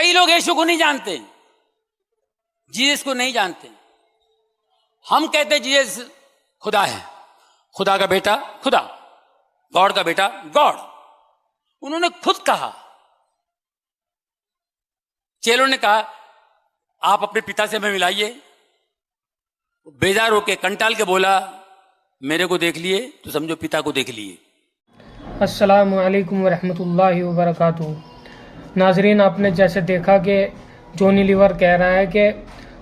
کئی لوگ یشوع کو نہیں جانتے, جیسس کو نہیں جانتے. ہم کہتے جیسس خدا ہے, خدا کا بیٹا خدا, گاڈ کا بیٹا گاڈ. انہوں نے خود کہا, چیلوں نے کہا آپ اپنے پتا سے ہمیں ملائیے. بیزار ہو کے کنٹال کے بولا میرے کو دیکھ لیے تو سمجھو پتا کو دیکھ لیے. السلام علیکم ورحمۃ اللہ وبرکاتہ. ناظرین, آپ نے جیسے دیکھا کہ جونی لیور کہہ رہا ہے کہ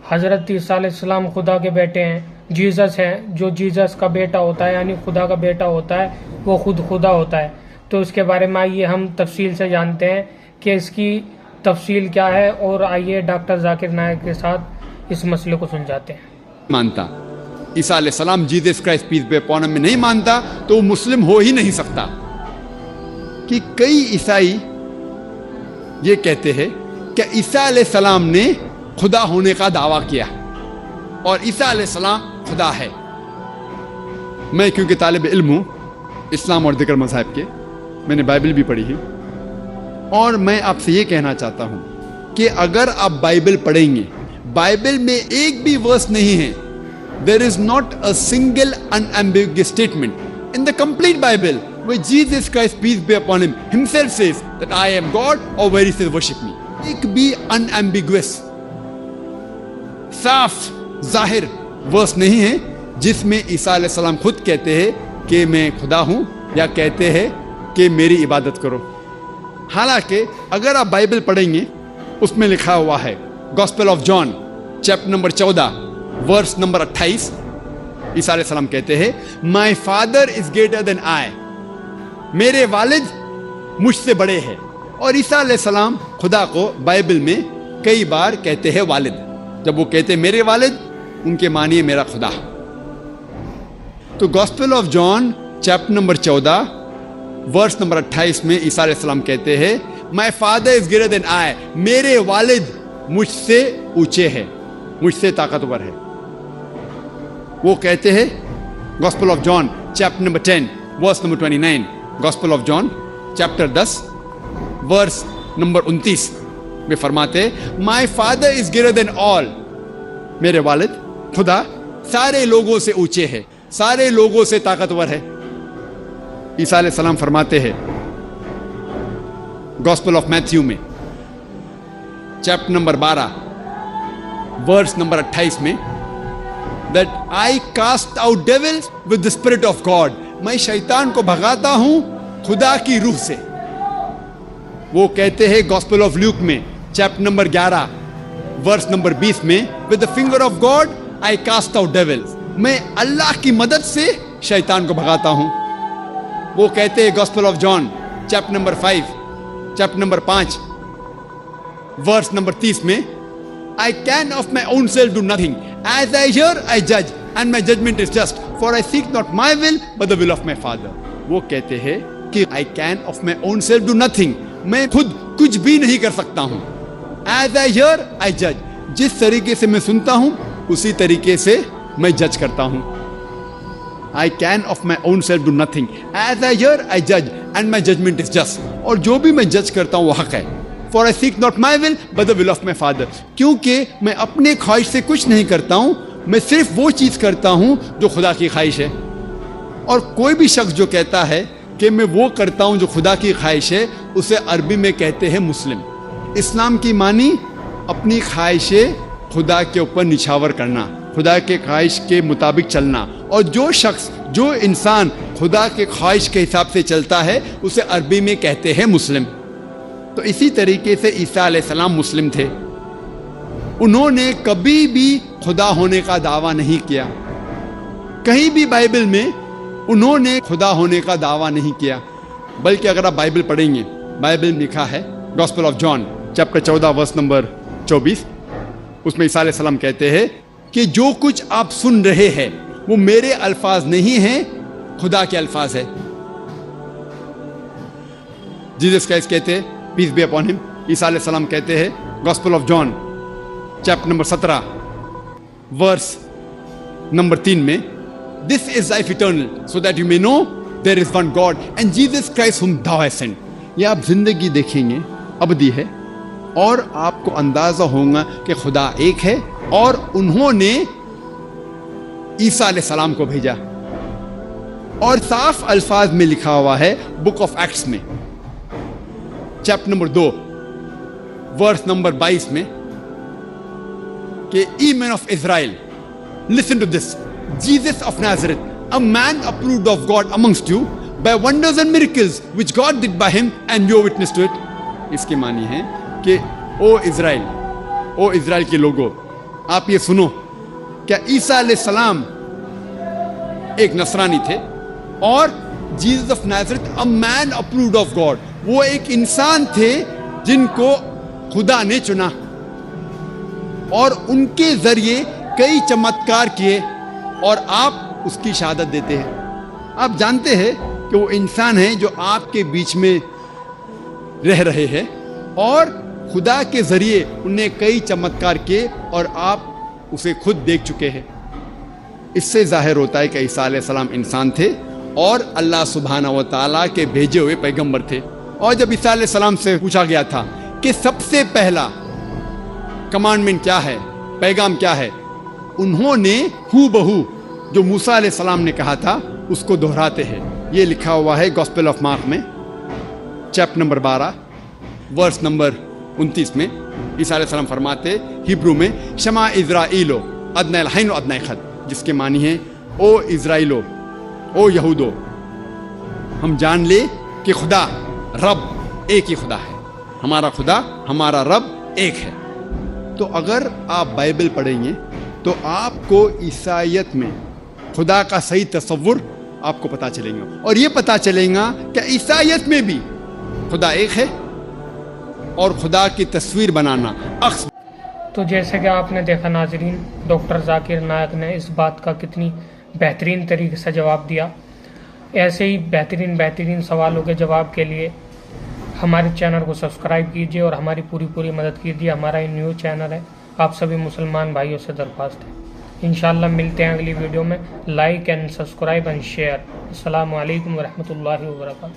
حضرت عیسیٰ علیہ السلام خدا کے بیٹے ہیں, جیزس ہیں. جو جیزس کا بیٹا ہوتا ہے یعنی خدا کا بیٹا ہوتا ہے وہ خود خدا ہوتا ہے. تو اس کے بارے میں آئیے ہم تفصیل سے جانتے ہیں کہ اس کی تفصیل کیا ہے, اور آئیے ڈاکٹر ذاکر نائک کے ساتھ اس مسئلے کو سمجھاتے ہیں. مانتا عیسیٰ علیہ السلام Jesus Christ peace be upon ہم میں نہیں مانتا تو وہ مسلم ہو ہی نہیں سکتا. کہ کئی عیسائی یہ کہتے ہیں کہ عیسیٰ علیہ السلام نے خدا ہونے کا دعویٰ کیا اور عیسیٰ علیہ السلام خدا ہے. میں کیونکہ طالب علم ہوں اسلام اور دیگر مذاہب کے, میں نے بائبل بھی پڑھی ہے, اور میں آپ سے یہ کہنا چاہتا ہوں کہ اگر آپ بائبل پڑھیں گے, بائبل میں ایک بھی ورس نہیں ہے. There is not a single unambiguous statement in the complete Bible where Jesus Christ, peace be upon him, himself says that I am God, or where he says worship me. ایک بھی unambiguous صاف ظاہر ورس نہیں ہے جس میں عیسیٰ علیہ السلام خود کہتے ہیں کہ میں خدا ہوں یا کہتے ہیں کہ میری عبادت کرو. حالانکہ اگر آپ بائبل پڑھیں گے اس میں لکھا ہوا ہے, gospel of John chapter number 14 verse number 28, عیسیٰ علیہ السلام کہتے ہیں my father is greater than آئی, میرے والد مجھ سے بڑے ہیں. اور عیسیٰ علیہ السلام خدا کو بائبل میں کئی بار کہتے ہیں والد. جب وہ کہتے ہیں میرے والد, ان کے معنی میرا خدا. تو gospel of John chapter number 14 verse number 28 میں عیسیٰ علیہ السلام کہتے ہیں my father is greater than آئی, میرے والد مجھ سے اونچے ہیں, مجھ سے طاقتور ہے. وہ کہتے ہیں gospel of John chapter number 10 verse number 29, gospel of John chapter 10 verse number 29 میں فرماتے my father is greater than آل, میرے والد خدا سارے لوگوں سے اونچے ہے, سارے لوگوں سے طاقتور ہے. عیسیٰ علیہ السلام فرماتے ہیں گاسپل آف میتھیو میں چیپٹر نمبر 12 ورس نمبر 28 میں that I cast out devils with the spirit of God, میں شیطان کو بھگاتا ہوں خدا کی روح سے. وہ کہتے ہیں گاسپل آف لیوک میں چیپٹر نمبر 11 ورس نمبر 20 میں with the finger of God I cast out devils, میں اللہ کی مدد سے شیطان کو بھگاتا ہوں. وہ کہتے ہیں gospel of John chapter number 5 chapter number 5 verse number 30 میں I can of my own self do nothing. As I hear, I judge, and my judgment is just. For I seek not my will, but the will of my Father. وہ کہتے ہیں کہ I can of my own self do nothing. میں خود کچھ بھی نہیں کر سکتا ہوں. As I hear, I judge. جس طریقے سے میں سنتا ہوں اسی طریقے سے میں جج کرتا ہوں. I can of my own self do nothing. As I hear, I judge, and my judgment is just. اور جو بھی میں جج کرتا ہوں وہ حق ہے. For I seek not my will, but the will of my Father. کیونکہ میں اپنے خواہش سے کچھ نہیں کرتا ہوں, میں صرف وہ چیز کرتا ہوں جو خدا کی خواہش ہے. اور کوئی بھی شخص جو کہتا ہے کہ میں وہ کرتا ہوں جو خدا کی خواہش ہے, اسے عربی میں کہتے ہیں مسلم. اسلام کی معنی اپنی خواہشیں خدا کے اوپر نچھاور کرنا, خدا کے خواہش کے مطابق چلنا. اور جو شخص جو انسان خدا کے خواہش کے حساب سے چلتا ہے اسے عربی میں کہتے ہیں مسلم. تو اسی طریقے سے عیسیٰ علیہ السلام مسلم تھے. انہوں نے کبھی بھی خدا ہونے کا دعویٰ نہیں کیا. کہیں بھی بائبل میں انہوں نے خدا ہونے کا دعویٰ نہیں کیا. بلکہ اگر آپ بائبل پڑھیں گے, بائبل میں لکھا ہے gospel of John chapter 14 verse number 24, اس میں عیسیٰ علیہ السلام کہتے ہیں کہ جو کچھ آپ سن رہے ہیں وہ میرے الفاظ نہیں ہیں, خدا کے الفاظ ہے. جیزس کرائسٹ کہتے ہیں پیس بی اپون ہم, عیسیٰ علیہ السلام کہتے ہیں gospel of John chapter number 17 verse number 3 میں this is life eternal so that you may know there is one God and Jesus Christ whom thou hast sent. یہ آپ زندگی دیکھیں گے ابدی ہے, اور آپ کو اندازہ ہوگا کہ خدا ایک ہے اور انہوں نے عیسیٰ علیہ السلام کو بھیجا. اور صاف الفاظ میں لکھا ہوا ہے بک آف ایکٹس میں چیپٹر نمبر 2 ورس نمبر 22 میں کہ "Ye men of Israel, listen to this. Jesus of Nazareth, a man approved of God amongst you by wonders and miracles which God did by him, and you are witness to it." اس کے معنی ہے کہ او اسرائیل کے لوگوں، آپ یہ سنو، کیا عیسیٰ علیہ السلام ایک نصرانی تھے اور Jesus of Nazareth a man approved of God، وہ ایک انسان تھے جن کو خدا نے چنا اور ان کے ذریعے کئی چمتکار کیے، اور آپ اس کی شہادت دیتے ہیں. آپ جانتے ہیں کہ وہ انسان ہیں جو آپ کے بیچ میں رہ رہے ہیں اور خدا کے ذریعے انہیں کئی چمتکار کیے اور آپ اسے خود دیکھ چکے ہیں. اس سے ظاہر ہوتا ہے کہ عیسیٰ علیہ السلام انسان تھے اور اللہ سبحانہ و تعالیٰ کے بھیجے ہوئے پیغمبر تھے. اور جب عیسیٰ علیہ السلام سے پوچھا گیا تھا کہ سب سے پہلا کمانڈمنٹ کیا ہے، پیغام کیا ہے، انہوں نے ہو بہو جو موسیٰ علیہ السلام نے کہا تھا اس کو دہراتے ہیں. یہ لکھا ہوا ہے گوسپل آف مارک میں چیپٹر نمبر 12 ورس نمبر 29 میں. عیسیٰ علیہ السلام فرماتے ہیبرو میں شما اسرائیلو ادنی الحین و ادنی خد، جس کے معنی ہے او اسرائیلو، او یہودو، ہم جان لے کہ خدا رب ایک ہی خدا ہے، ہمارا خدا ہمارا رب ایک ہے. تو اگر آپ بائبل پڑھیں گے تو آپ کو عیسائیت میں خدا کا صحیح تصور آپ کو پتہ چلیں گا، اور یہ پتہ چلیں گا کہ عیسائیت میں بھی خدا ایک ہے اور خدا کی تصویر بنانا عکس. تو جیسے کہ آپ نے دیکھا ناظرین، ڈاکٹر ذاکر نائک نے اس بات کا کتنی بہترین طریقے سے جواب دیا. ایسے ہی بہترین سوالوں کے جواب کے لیے ہمارے چینل کو سبسکرائب کیجیے اور ہماری پوری مدد کیجیے. ہمارا یہ نیو چینل ہے، آپ سبھی مسلمان بھائیوں سے درخواست ہے. انشاءاللہ ملتے ہیں اگلی ویڈیو میں. Like and subscribe and share. السلام علیکم ورحمۃ اللہ وبرکاتہ.